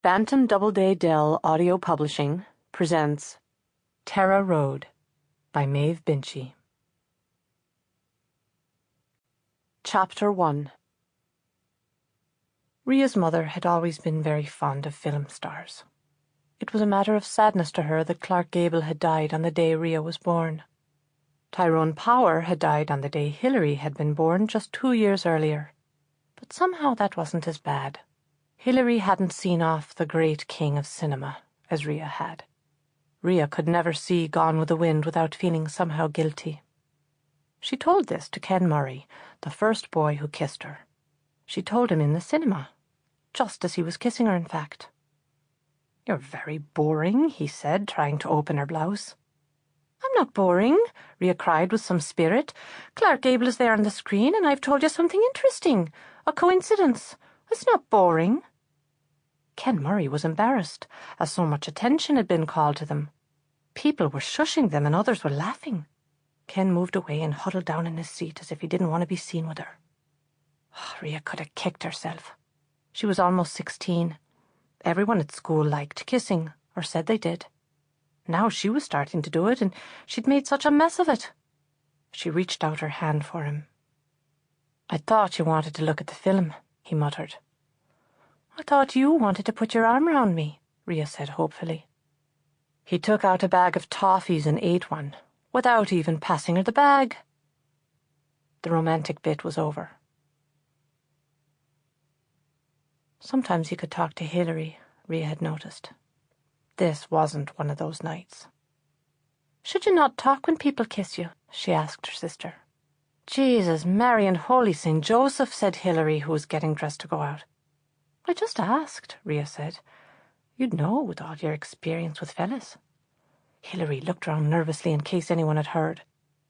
Bantam Doubleday Dell Audio Publishing presents Terra Road by Maeve Binchy. Chapter 1. Ria's mother had always been very fond of film stars. It was a matter of sadness to her that Clark Gable had died on the day Ria was born. Tyrone Power had died on the day Hilary had been born just 2 years earlier. But somehow that wasn't as bad. Hilary hadn't seen off the great king of cinema, as Ria had. Ria could never see Gone with the Wind without feeling somehow guilty. She told this to Ken Murray, the first boy who kissed her. She told him in the cinema, just as he was kissing her, in fact. "You're very boring," he said, trying to open her blouse. "I'm not boring," Ria cried with some spirit. "Clark Gable is there on the screen, and I've told you something interesting. A coincidence. It's not boring." Ken Murray was embarrassed, as so much attention had been called to them. People were shushing them and others were laughing. Ken moved away and huddled down in his seat as if he didn't want to be seen with her. Ria could have kicked herself. She was almost 16. Everyone at school liked kissing, or said they did. Now she was starting to do it, and she'd made such a mess of it. She reached out her hand for him. "I thought you wanted to look at the film," he muttered. "I thought you wanted to put your arm round me," Ria said hopefully. He took out a bag of toffees and ate one, without even passing her the bag. The romantic bit was over. Sometimes he could talk to Hilary, Ria had noticed. This wasn't one of those nights. "Should you not talk when people kiss you?" she asked her sister. "Jesus, Mary and Holy St. Joseph," said Hilary, who was getting dressed to go out. "I just asked," Ria said. "You'd know with all your experience with fellas." Hilary looked round nervously in case anyone had heard.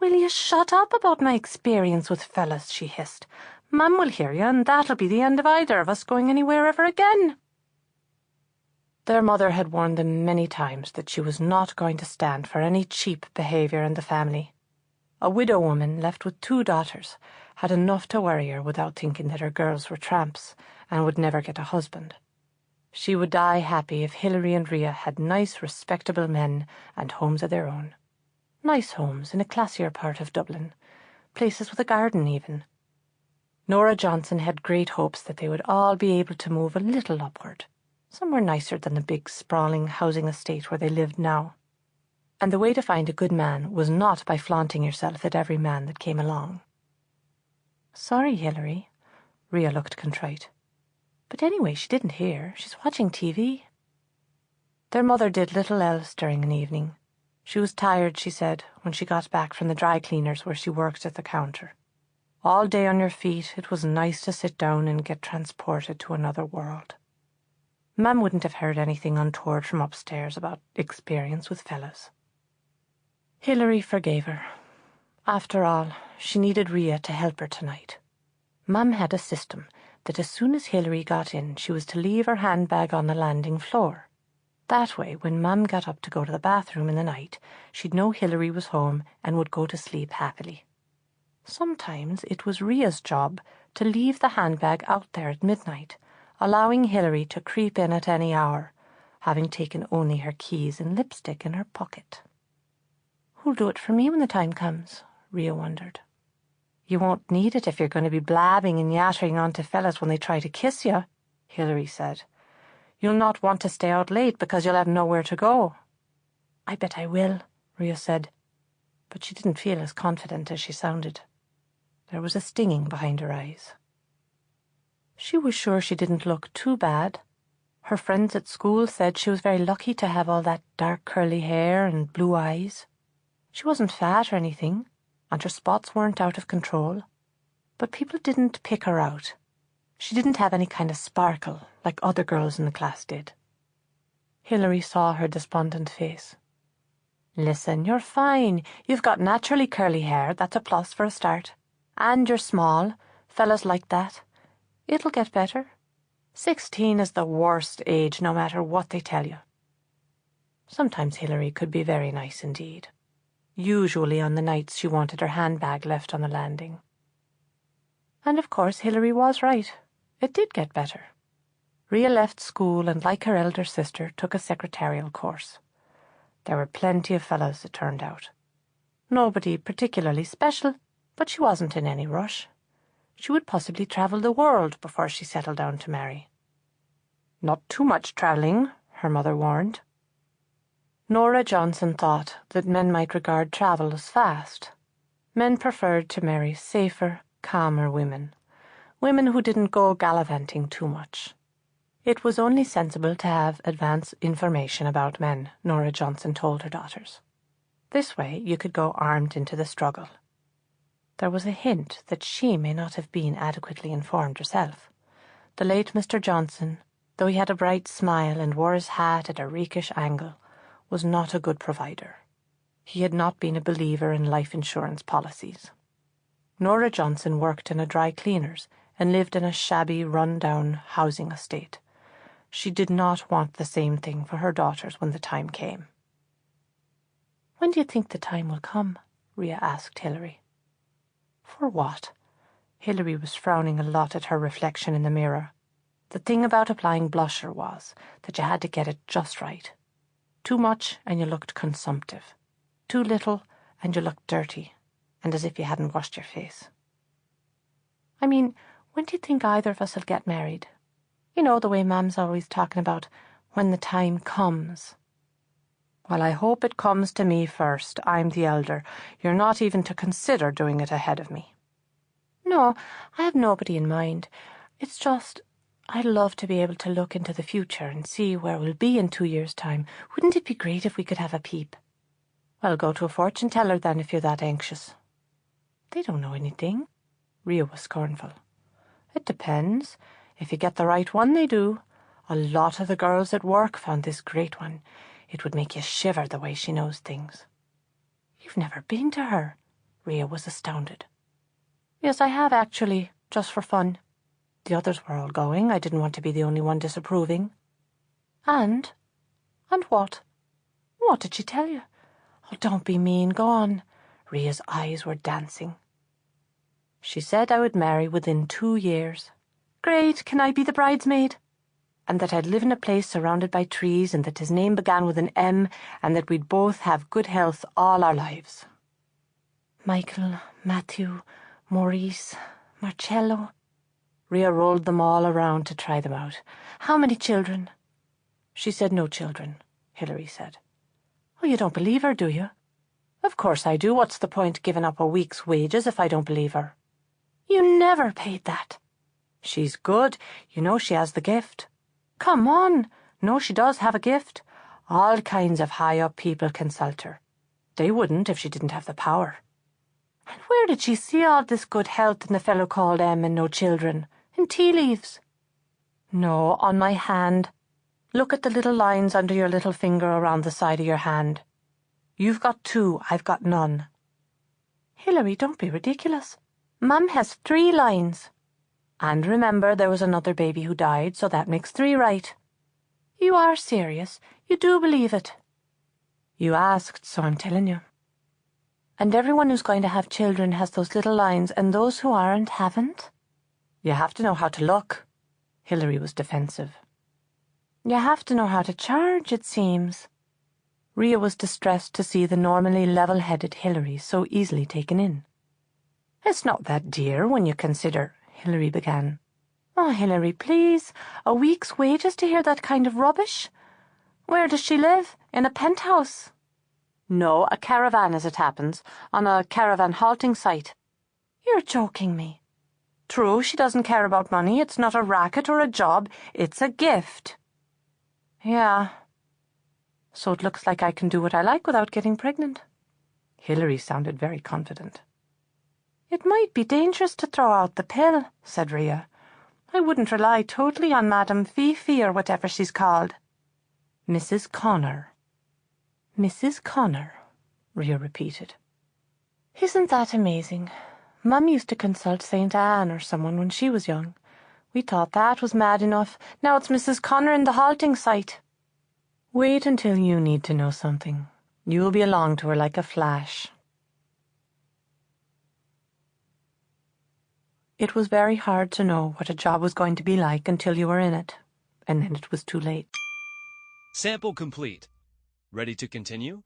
"Will you shut up about my experience with fellas?" she hissed. "Mum will hear you, and that'll be the end of either of us going anywhere ever again." Their mother had warned them many times that she was not going to stand for any cheap behaviour in the family. A widow woman left with 2 daughters had enough to worry her without thinking that her girls were tramps and would never get a husband. She would die happy if Hilary and Ria had nice, respectable men and homes of their own. Nice homes in a classier part of Dublin, places with a garden even. Nora Johnson had great hopes that they would all be able to move a little upward, somewhere nicer than the big, sprawling housing estate where they lived now. And the way to find a good man was not by flaunting yourself at every man that came along. "Sorry, Hilary." Ria looked contrite. But anyway, she didn't hear. She's watching TV. Their mother did little else during an evening. She was tired, she said, when she got back from the dry cleaners where she worked at the counter. All day on your feet, it was nice to sit down and get transported to another world. Mum wouldn't have heard anything untoward from upstairs about experience with fellas. Hilary forgave her. After all, she needed Ria to help her tonight. Mum had a system that as soon as Hilary got in, she was to leave her handbag on the landing floor. That way, when Mum got up to go to the bathroom in the night, she'd know Hilary was home and would go to sleep happily. Sometimes it was Ria's job to leave the handbag out there at midnight, allowing Hilary to creep in at any hour, having taken only her keys and lipstick in her pocket. "Who'll do it for me when the time comes?" Ria wondered. "You won't need it if you're going to be blabbing and yattering on to fellas when they try to kiss you," Hilary said. "You'll not want to stay out late because you'll have nowhere to go." "I bet I will," Ria said, but she didn't feel as confident as she sounded. There was a stinging behind her eyes. She was sure she didn't look too bad. Her friends at school said she was very lucky to have all that dark curly hair and blue eyes. She wasn't fat or anything, and her spots weren't out of control. But people didn't pick her out. She didn't have any kind of sparkle like other girls in the class did. Hilary saw her despondent face. "Listen, you're fine. You've got naturally curly hair, that's a plus for a start. And you're small. Fellas like that. It'll get better. 16 is the worst age, no matter what they tell you." Sometimes Hilary could be very nice indeed. Usually on the nights she wanted her handbag left on the landing. And of course Hilary was right. It did get better. Ria left school and, like her elder sister, took a secretarial course. There were plenty of fellows, it turned out. Nobody particularly special, but she wasn't in any rush. She would possibly travel the world before she settled down to marry. Not too much travelling, her mother warned. Nora Johnson thought that men might regard travel as fast. Men preferred to marry safer, calmer women who didn't go gallivanting too much. It was only sensible to have advance information about men, Nora Johnson told her daughters. This way you could go armed into the struggle. There was a hint that she may not have been adequately informed herself. The late Mr. Johnson, though he had a bright smile and wore his hat at a rakish angle, was not a good provider. He had not been a believer in life insurance policies. Nora Johnson worked in a dry cleaner's and lived in a shabby, run-down housing estate. She did not want the same thing for her daughters when the time came. "When do you think the time will come?" Ria asked Hilary. For what? Hilary was frowning a lot at her reflection in the mirror. The thing about applying blusher was that you had to get it just right. Too much and you looked consumptive. Too little and you looked dirty, and as if you hadn't washed your face. "I mean, when do you think either of us will get married? You know, the way Mam's always talking about when the time comes." "Well, I hope it comes to me first. I'm the elder. You're not even to consider doing it ahead of me." "No, I have nobody in mind. It's just, I'd love to be able to look into the future and see where we'll be in 2 years' time. Wouldn't it be great if we could have a peep?" "Well, go to a fortune teller then if you're that anxious." "They don't know anything." Ria was scornful. "It depends. If you get the right one, they do. A lot of the girls at work found this great one. It would make you shiver the way she knows things." "You've never been to her?" Ria was astounded. "Yes, I have actually, just for fun. The others were all going. I didn't want to be the only one disapproving." And what? What did she tell you?" "Oh, don't be mean. Go on." Ria's eyes were dancing. "She said I would marry within 2 years. Great, can I be the bridesmaid? And that I'd live in a place surrounded by trees, and that his name began with an M, and that we'd both have good health all our lives." Michael, Matthew, Maurice, Marcello. Ria rolled them all around to try them out. "How many children?" "She said no children," Hilary said. "Oh, you don't believe her, do you?" "Of course I do. What's the point giving up a week's wages if I don't believe her?" "You never paid that." "She's good. You know she has the gift." "Come on." "No, she does have a gift. All kinds of high-up people consult her. They wouldn't if she didn't have the power." "And where did she see all this good health in the fellow called M and no children? In tea leaves?" "No, on my hand. Look at the little lines under your little finger around the side of your hand. You've got 2, I've got none." "Hilary, don't be ridiculous. Mum has 3 lines. And remember, there was another baby who died, so that makes 3 right." "You are serious? You do believe it?" "You asked, so I'm telling you." "And everyone who's going to have children has those little lines, and those who aren't haven't?" "You have to know how to look." Hilary was defensive. "You have to know how to charge, it seems." Ria was distressed to see the normally level-headed Hilary so easily taken in. "It's not that dear when you consider—" Hilary began. "Oh, Hilary, please. A week's wages to hear that kind of rubbish? Where does she live? In a penthouse?" "No, a caravan as it happens, on a caravan halting site." "You're joking me." "True, she doesn't care about money. It's not a racket or a job. It's a gift." "Yeah. So it looks like I can do what I like without getting pregnant." Hilary sounded very confident. "It might be dangerous to throw out the pill," said Ria. "I wouldn't rely totally on Madame Fifi or whatever she's called." "Mrs. Connor." "Mrs. Connor," Ria repeated. "Isn't that amazing? Mum used to consult St. Anne or someone when she was young. We thought that was mad enough. Now it's Mrs. Connor in the halting site." "Wait until you need to know something. You'll be along to her like a flash." It was very hard to know what a job was going to be like until you were in it. and then it was too late. Sample complete. Ready to continue?